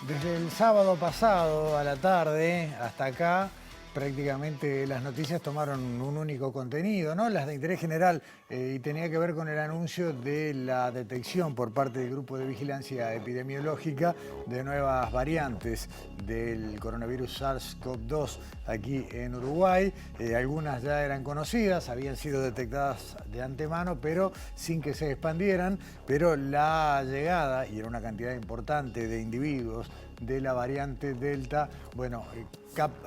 Desde el sábado pasado a la tarde hasta acá, prácticamente las noticias tomaron un único contenido, ¿no? Las de interés general, y tenía que ver con el anuncio de la detección por parte del Grupo de Vigilancia Epidemiológica de nuevas variantes del coronavirus SARS-CoV-2 aquí en Uruguay. Algunas ya eran conocidas, habían sido detectadas de antemano, pero sin que se expandieran. Pero la llegada, y era una cantidad importante de individuos, de la variante Delta, bueno,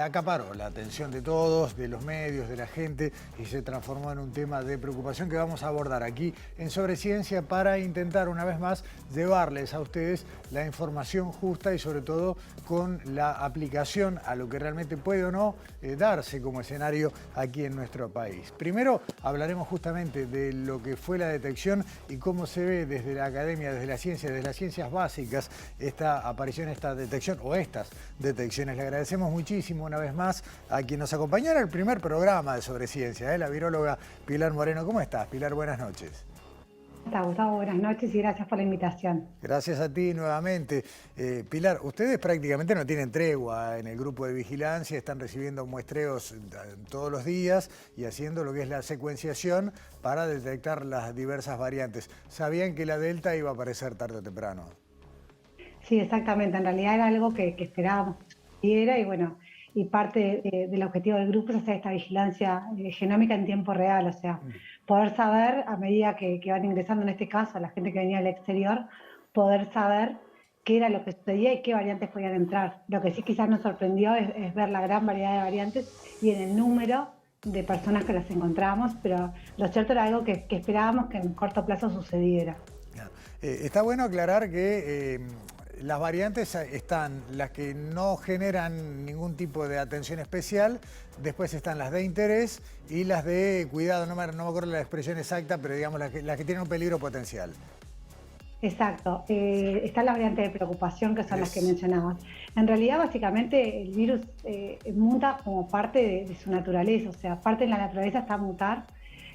acaparó la atención de todos, de los medios, de la gente, y se transformó en un tema de preocupación que vamos a abordar aquí en Sobre Ciencia para intentar una vez más llevarles a ustedes la información justa y sobre todo con la aplicación a lo que realmente puede o no darse como escenario aquí en nuestro país. Primero hablaremos justamente de lo que fue la detección y cómo se ve desde la academia, desde la ciencia, desde las ciencias básicas, esta aparición, esta detección o estas detecciones. Le agradecemos muchísimo una vez más a quien nos acompañó en el primer programa de Sobre Ciencia, la viróloga Pilar Moreno. ¿Cómo estás, Pilar? Buenas noches. Gustavo, buenas noches y gracias por la invitación. Gracias a ti nuevamente. Pilar, ustedes prácticamente no tienen tregua en el grupo de vigilancia, están recibiendo muestreos todos los días y haciendo lo que es la secuenciación para detectar las diversas variantes. ¿Sabían que la Delta iba a aparecer tarde o temprano? Sí, exactamente. En realidad era algo que esperábamos que sucediera y bueno, y parte del objetivo del grupo es hacer esta vigilancia genómica en tiempo real, o sea, poder saber a medida que van ingresando, en este caso, a la gente que venía del exterior, poder saber qué era lo que sucedía y qué variantes podían entrar. Lo que sí quizás nos sorprendió es ver la gran variedad de variantes y en el número de personas que las encontramos, pero lo cierto era algo que esperábamos que en corto plazo sucediera. Está bueno aclarar que las variantes están las que no generan ningún tipo de atención especial, después están las de interés y las de cuidado, no me acuerdo la expresión exacta, pero digamos las que tienen un peligro potencial. Exacto. Están las variantes de preocupación que son las que mencionabas. En realidad, básicamente, el virus muta como parte de su naturaleza, o sea, parte de la naturaleza está mutar.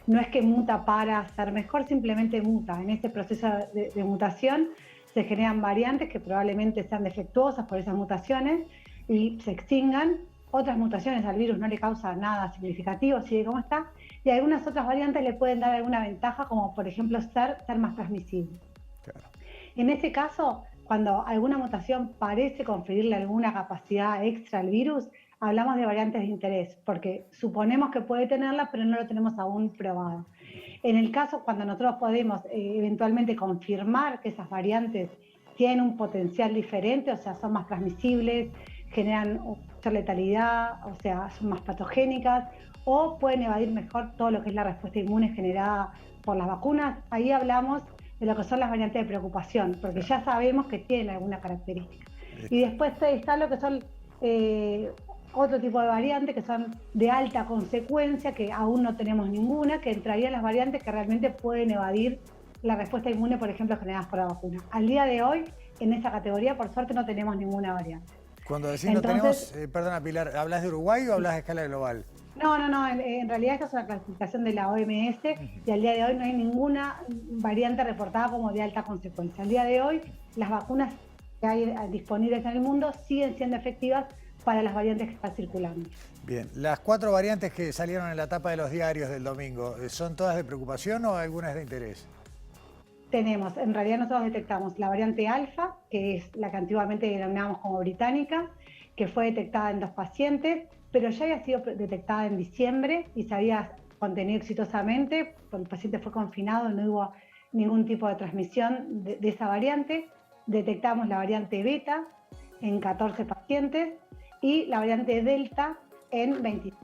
No es que muta para ser mejor, simplemente muta. En este proceso de mutación se generan variantes que probablemente sean defectuosas por esas mutaciones y se extingan. Otras mutaciones al virus no le causan nada significativo, sigue como está. Y algunas otras variantes le pueden dar alguna ventaja, como por ejemplo ser más transmisible. Claro. En este caso, cuando alguna mutación parece conferirle alguna capacidad extra al virus, hablamos de variantes de interés, porque suponemos que puede tenerla, pero no lo tenemos aún probado. En el caso, cuando nosotros podemos eventualmente confirmar que esas variantes tienen un potencial diferente, o sea, son más transmisibles, generan mayor letalidad, o sea, son más patogénicas, o pueden evadir mejor todo lo que es la respuesta inmune generada por las vacunas, ahí hablamos de lo que son las variantes de preocupación, porque ya sabemos que tienen alguna característica. Y después está lo que son otro tipo de variantes que son de alta consecuencia, que aún no tenemos ninguna, que entrarían las variantes que realmente pueden evadir la respuesta inmune, por ejemplo, generadas por la vacuna. Al día de hoy, en esa categoría, por suerte, no tenemos ninguna variante. Cuando decís Entonces, no tenemos, perdona Pilar, ¿hablas de Uruguay o hablas de escala global? No, en realidad esta es una clasificación de la OMS y al día de hoy no hay ninguna variante reportada como de alta consecuencia. Al día de hoy las vacunas que hay disponibles en el mundo siguen siendo efectivas para las variantes que están circulando. Bien, las 4 variantes que salieron en la tapa de los diarios del domingo, ¿son todas de preocupación o algunas de interés? En realidad nosotros detectamos la variante alfa, que es la que antiguamente denominábamos como británica, que fue detectada en 2 pacientes, pero ya había sido detectada en diciembre y se había contenido exitosamente. Cuando el paciente fue confinado no hubo ningún tipo de transmisión de esa variante. Detectamos la variante beta en 14 pacientes y la variante delta en 26.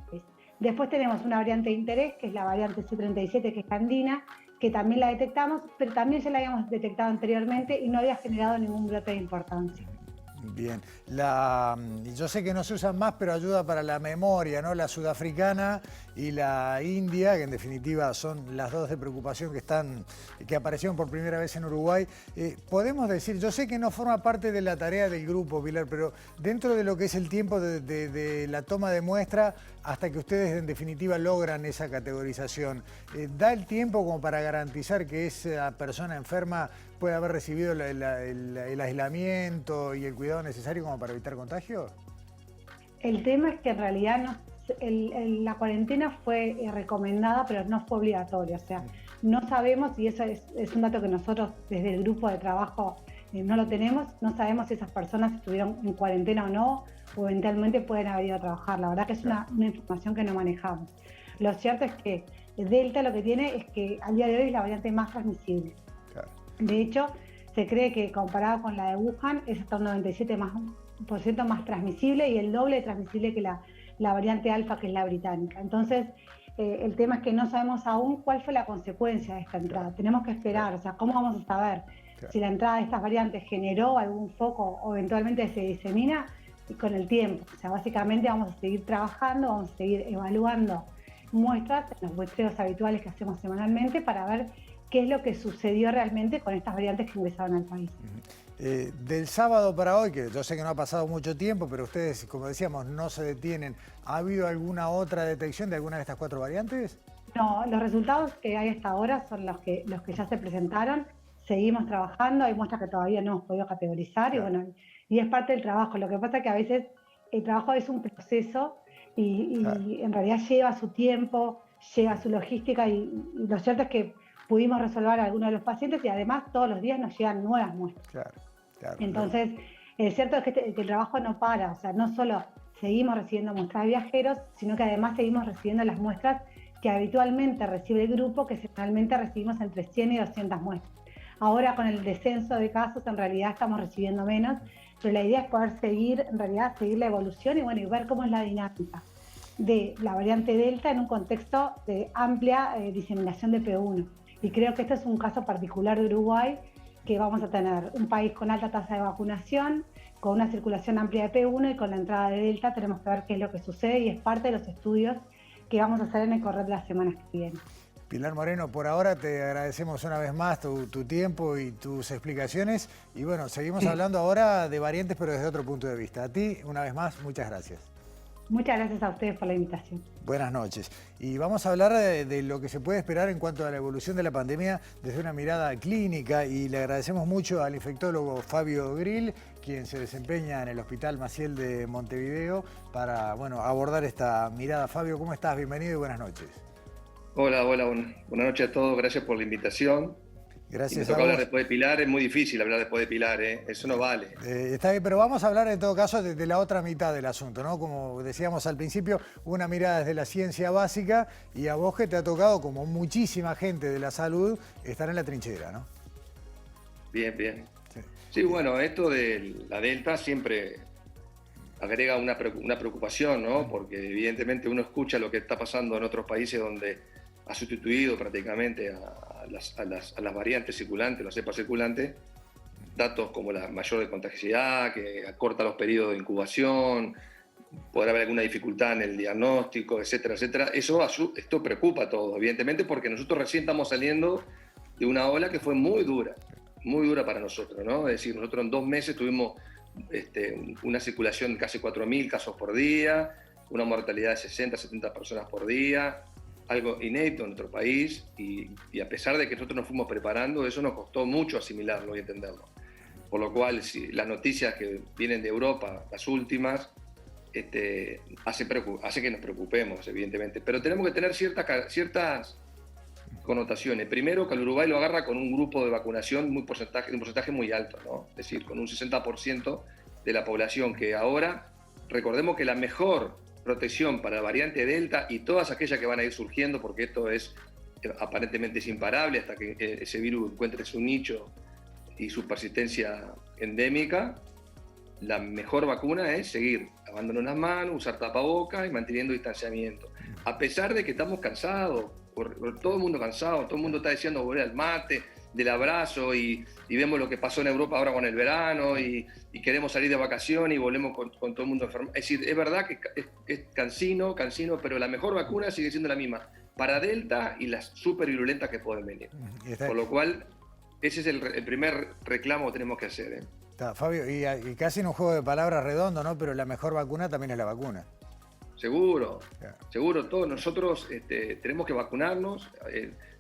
Después tenemos una variante de interés, que es la variante C37, que es andina, que también la detectamos, pero también ya la habíamos detectado anteriormente y no había generado ningún brote de importancia. Bien, yo sé que no se usan más, pero ayuda para la memoria, ¿no? La sudafricana y la india, que en definitiva son las dos de preocupación que aparecieron por primera vez en Uruguay. Podemos decir, yo sé que no forma parte de la tarea del grupo, Pilar, pero dentro de lo que es el tiempo de la toma de muestra hasta que ustedes en definitiva logran esa categorización, ¿da el tiempo como para garantizar que esa persona enferma después de haber recibido el aislamiento y el cuidado necesario como para evitar contagio? El tema es que en realidad la cuarentena fue recomendada, pero no fue obligatoria. O sea, no sabemos, y eso es un dato que nosotros desde el grupo de trabajo no lo tenemos, no sabemos si esas personas estuvieron en cuarentena o no, o eventualmente pueden haber ido a trabajar. La verdad que es una información que no manejamos. Lo cierto es que Delta lo que tiene es que al día de hoy es la variante más transmisible. Claro. De hecho, se cree que comparado con la de Wuhan es hasta un 97% más transmisible y el doble de transmisible que la variante alfa, que es la británica. Entonces, el tema es que no sabemos aún cuál fue la consecuencia de esta entrada. Tenemos que esperar, o sea, ¿cómo vamos a saber si la entrada de estas variantes generó algún foco o eventualmente se disemina? Y con el tiempo. O sea, básicamente vamos a seguir trabajando, vamos a seguir evaluando muestras, en los muestreos habituales que hacemos semanalmente, para ver qué es lo que sucedió realmente con estas variantes que ingresaron al país. Del sábado para hoy, que yo sé que no ha pasado mucho tiempo, pero ustedes, como decíamos, no se detienen. ¿Ha habido alguna otra detección de alguna de estas 4 variantes? No, los resultados que hay hasta ahora son los que ya se presentaron. Seguimos trabajando, hay muestras que todavía no hemos podido categorizar, claro. Y bueno, y es parte del trabajo. Lo que pasa es que a veces el trabajo es un proceso y claro, en realidad lleva su tiempo, lleva su logística y lo cierto es que pudimos resolver a algunos de los pacientes y además todos los días nos llegan nuevas muestras. Claro, claro, entonces, el cierto es que el trabajo no para, o sea, no solo seguimos recibiendo muestras de viajeros, sino que además seguimos recibiendo las muestras que habitualmente recibe el grupo, que generalmente recibimos entre 100 y 200 muestras. Ahora con el descenso de casos en realidad estamos recibiendo menos, pero la idea es poder seguir la evolución y bueno, y ver cómo es la dinámica de la variante Delta en un contexto de amplia diseminación de P1. Y creo que este es un caso particular de Uruguay, que vamos a tener un país con alta tasa de vacunación, con una circulación amplia de P1 y con la entrada de Delta tenemos que ver qué es lo que sucede y es parte de los estudios que vamos a hacer en el correr de las semanas que vienen. Pilar Moreno, por ahora te agradecemos una vez más tu tiempo y tus explicaciones. Y bueno, seguimos hablando ahora de variantes, pero desde otro punto de vista. A ti, una vez más, muchas gracias. Muchas gracias a ustedes por la invitación. Buenas noches. Y vamos a hablar de lo que se puede esperar en cuanto a la evolución de la pandemia desde una mirada clínica. Y le agradecemos mucho al infectólogo Fabio Grill, quien se desempeña en el Hospital Maciel de Montevideo, para abordar esta mirada. Fabio, ¿cómo estás? Bienvenido y buenas noches. Hola, buenas noches a todos, gracias por la invitación. Gracias. Me toca hablar después de Pilar, es muy difícil hablar después de Pilar, eso no vale. Está bien, pero vamos a hablar en todo caso de la otra mitad del asunto, ¿no? Como decíamos al principio, una mirada desde la ciencia básica y a vos que te ha tocado, como muchísima gente de la salud, estar en la trinchera, ¿no? Bien, bien. Sí, bueno, esto de la Delta siempre agrega una preocupación, ¿no? Porque evidentemente uno escucha lo que está pasando en otros países donde ha sustituido prácticamente a las variantes circulantes, las cepas circulantes, datos como la mayor contagiosidad, que acorta los periodos de incubación, podrá haber alguna dificultad en el diagnóstico, etcétera, etcétera. Esto preocupa a todos, evidentemente, porque nosotros recién estamos saliendo de una ola que fue muy dura para nosotros, ¿no? Es decir, nosotros en 2 meses tuvimos una circulación de casi 4.000 casos por día, una mortalidad de 60, 70 personas por día, algo inédito en nuestro país y a pesar de que nosotros nos fuimos preparando, eso nos costó mucho asimilarlo y entenderlo. Por lo cual, si las noticias que vienen de Europa, las últimas, hace que nos preocupemos, evidentemente. Pero tenemos que tener ciertas connotaciones. Primero, que el Uruguay lo agarra con un grupo de vacunación un porcentaje muy alto, ¿no? Es decir, con un 60% de la población que ahora, recordemos que la mejor protección para la variante Delta y todas aquellas que van a ir surgiendo, porque esto aparentemente es imparable hasta que ese virus encuentre su nicho y su persistencia endémica, la mejor vacuna es seguir lavándonos las manos, usar tapabocas y manteniendo distanciamiento. A pesar de que estamos cansados, todo el mundo cansado, todo el mundo está deseando volver al mate, del abrazo y vemos lo que pasó en Europa ahora con el verano y queremos salir de vacaciones y volvemos con todo el mundo enfermo. Es decir, es verdad que es cansino, pero la mejor vacuna sigue siendo la misma para Delta y las súper virulentas que pueden venir. Por lo cual, ese es el primer reclamo que tenemos que hacer. Está, Fabio, y casi en un juego de palabras redondo, ¿no? Pero la mejor vacuna también es la vacuna. Seguro, seguro. Todos nosotros tenemos que vacunarnos.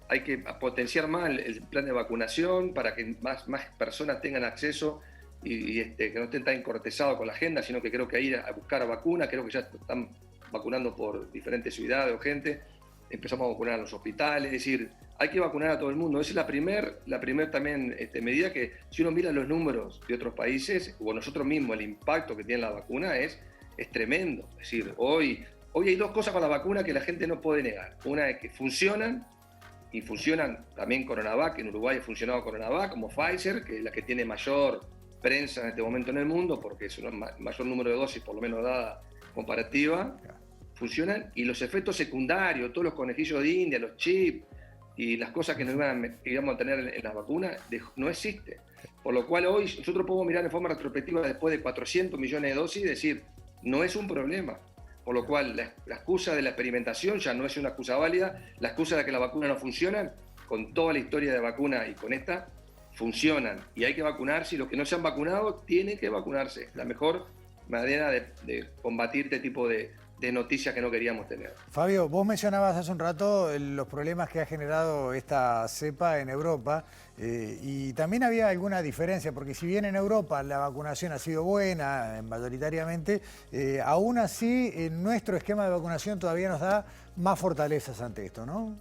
hay que potenciar más el plan de vacunación para que más personas tengan acceso y que no estén tan cortesados con la agenda, sino que creo que ir a buscar vacuna, creo que ya están vacunando por diferentes ciudades o gente, empezamos a vacunar en los hospitales, es decir, hay que vacunar a todo el mundo. Esa es la primer también medida que, si uno mira los números de otros países, o nosotros mismos, el impacto que tiene la vacuna es tremendo. Es decir, hoy hay dos cosas con la vacuna que la gente no puede negar. Una es que funcionan, y funcionan también Coronavac, en Uruguay ha funcionado Coronavac, como Pfizer, que es la que tiene mayor prensa en este momento en el mundo, porque es un mayor número de dosis, por lo menos dada comparativa, funcionan, y los efectos secundarios, todos los conejillos de India, los chips, y las cosas que íbamos a tener en las vacunas, no existen. Por lo cual hoy nosotros podemos mirar de forma retrospectiva después de 400 millones de dosis y decir, no es un problema. Por lo cual la excusa de la experimentación ya no es una excusa válida, la excusa de que las vacunas no funcionan, con toda la historia de vacuna y con esta, funcionan. Y hay que vacunarse, y los que no se han vacunado tienen que vacunarse. La mejor manera de combatir este tipo de noticias que no queríamos tener. Fabio, vos mencionabas hace un rato los problemas que ha generado esta cepa en Europa y también había alguna diferencia, porque si bien en Europa la vacunación ha sido buena mayoritariamente, aún así nuestro esquema de vacunación todavía nos da más fortalezas ante esto, ¿no?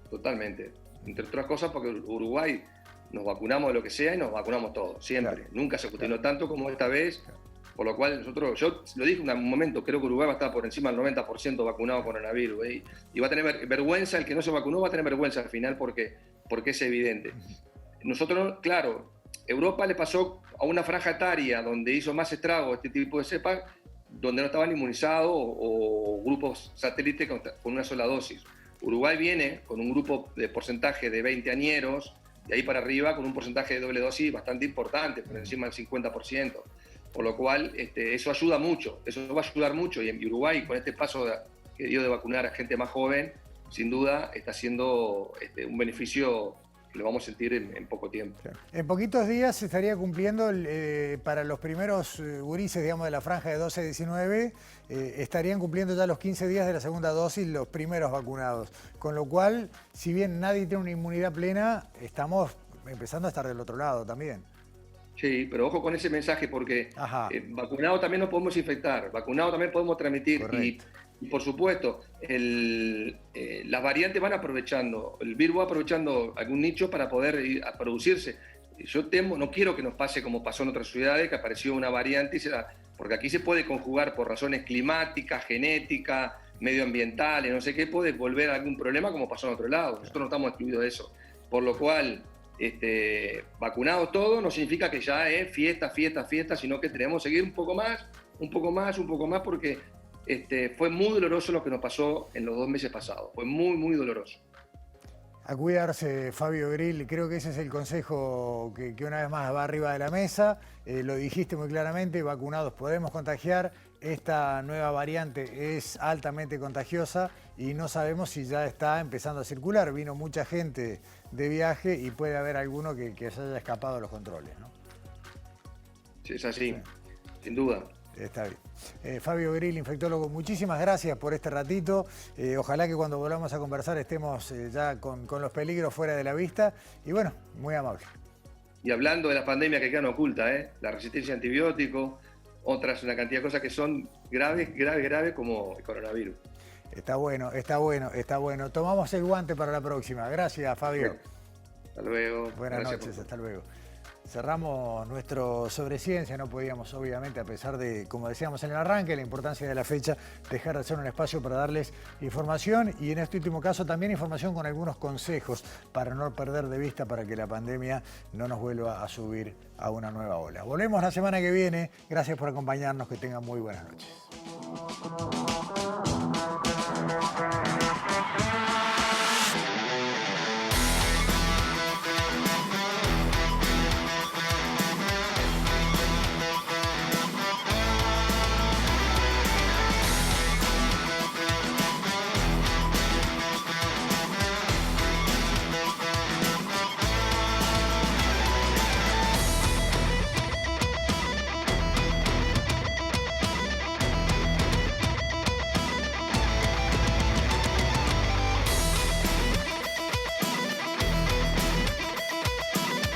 Totalmente. Entre otras cosas porque Uruguay nos vacunamos de lo que sea y nos vacunamos todos, siempre. Claro. Nunca se cuestionó tanto como esta vez. Claro. Por lo cual yo lo dije en un momento, creo que Uruguay va a estar por encima del 90% vacunado con coronavirus. Y va a tener vergüenza, el que no se vacunó va a tener vergüenza al final porque es evidente. Nosotros, claro, Europa le pasó a una franja etaria donde hizo más estrago este tipo de cepas, donde no estaban inmunizados o grupos satélites con una sola dosis. Uruguay viene con un grupo de porcentaje de 20añeros, de ahí para arriba, con un porcentaje de doble dosis bastante importante, por encima del 50%. Por lo cual, eso ayuda mucho, eso va a ayudar mucho. Y en Uruguay, con este paso que dio de vacunar a gente más joven, sin duda está siendo un beneficio que lo vamos a sentir en poco tiempo. Claro. En poquitos días se estaría cumpliendo, para los primeros gurises, digamos, de la franja de 12-19, estarían cumpliendo ya los 15 días de la segunda dosis los primeros vacunados. Con lo cual, si bien nadie tiene una inmunidad plena, estamos empezando a estar del otro lado también. Sí, pero ojo con ese mensaje porque vacunado también nos podemos infectar, vacunado también podemos transmitir y por supuesto las variantes van aprovechando, el virus va aprovechando algún nicho para poder ir a producirse. Yo temo, no quiero que nos pase como pasó en otras ciudades, que apareció una variante, porque aquí se puede conjugar por razones climáticas, genéticas, medioambientales, no sé qué, puede volver a algún problema como pasó en otro lado. Nosotros no estamos excluidos de eso. Por lo cual, vacunados todos no significa que ya es fiesta, sino que tenemos que seguir un poco más, porque fue muy doloroso lo que nos pasó en los 2 meses pasados. Fue muy, muy doloroso. A cuidarse, Fabio Grill, creo que ese es el consejo que una vez más va arriba de la mesa. Lo dijiste muy claramente, vacunados podemos contagiar. Esta nueva variante es altamente contagiosa y no sabemos si ya está empezando a circular. Vino mucha gente de viaje y puede haber alguno que se haya escapado de los controles, ¿no? Sí, es así, sin duda. Está bien. Fabio Grill, infectólogo, muchísimas gracias por este ratito. Ojalá que cuando volvamos a conversar estemos ya con los peligros fuera de la vista. Y bueno, muy amable. Y hablando de las pandemias que quedan ocultas, la resistencia a antibióticos, otras, una cantidad de cosas que son graves como el coronavirus. Está bueno. Tomamos el guante para la próxima. Gracias, Fabio. Hasta luego. Buenas noches, hasta luego. Cerramos nuestro sobre ciencia, no podíamos obviamente, a pesar de, como decíamos en el arranque, la importancia de la fecha, dejar de hacer un espacio para darles información y en este último caso también información con algunos consejos para no perder de vista, para que la pandemia no nos vuelva a subir a una nueva ola. Volvemos la semana que viene, gracias por acompañarnos, que tengan muy buenas noches.